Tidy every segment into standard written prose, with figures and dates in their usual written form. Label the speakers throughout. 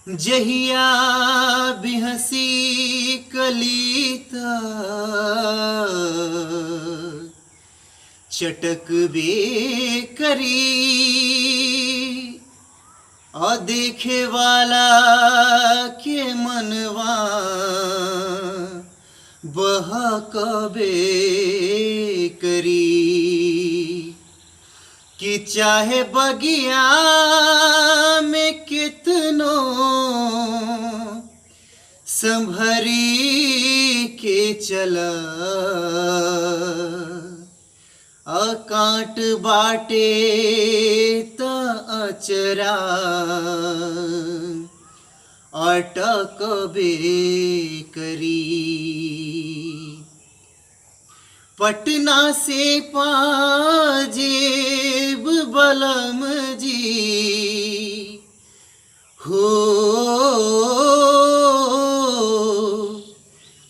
Speaker 1: जहिया बिहसी कलीता चटक बे करी और देखे वाला के मनवा बहकबे करी कि चाहे बगिया में कितनो संभरी के चला अकांट बाटे त अचरा अटकबे करी। पटना से पाजेब बलम जी हो,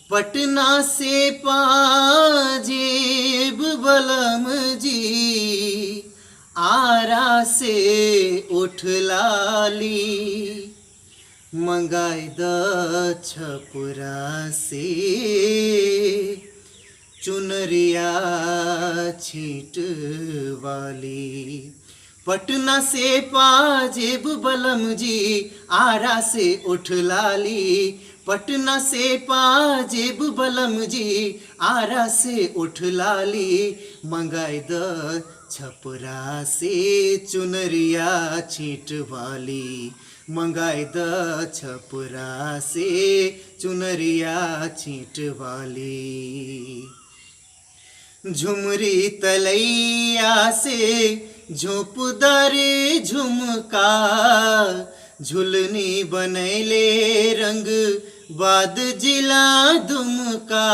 Speaker 1: पटना से पाजेब बलम जी आरा से उठलाली मंगाई द छपुरा से चुनरिया छींट वाली। पटना से पाजेब बलम जी आरा से उठलाली, पटना से पाजेब बलम जी आरा से उठलाली मंगाई द छपरा से चुनरिया छींट वाली, मंगाई द छपरा से चुनरिया छींट वाली। झुमरी तलैया से झोंपदार झुमका झुलनी बनैले रंग बाद जिला दुमका।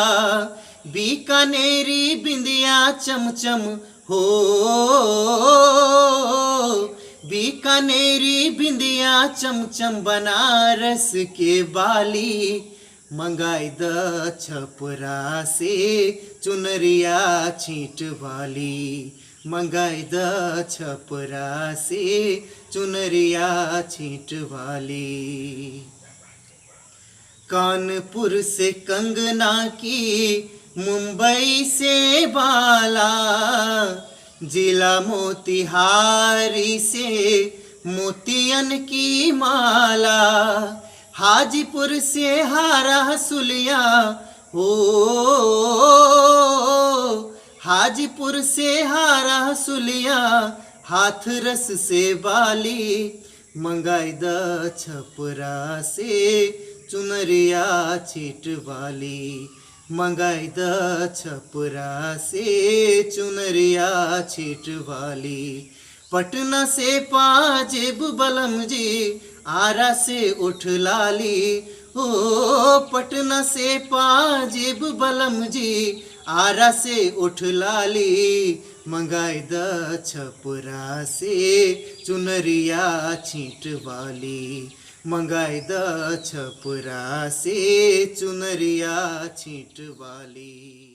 Speaker 1: बीकानेरी बिंदिया चमचम हो, बीकानेरी बिंदिया चमचम बनारस के बाली मंगाई द छपरा से चुनरिया छींट वाली, मंगाई द छपरा से चुनरिया छींट वाली। कानपुर से कंगना की, मुंबई से बाला, जिला मोतिहारी से मोतियन की माला, हाजीपुर से हारा हसुलिया हो, हाजीपुर से हारा हसुलिया हाथरस से बाली मंगाई द छपरा से चुनरिया छींट वाली, मंगाई द छपरा से चुनरिया छींट वाली। पटना से पाजेब बलम जी आरा से उठलाली, ओ पटना से पाजेब बलम जी आरा से उठलाली मंगाई द छपरा से चुनरिया छींट वाली, मंगाई द छपरा से चुनरिया छींट वाली।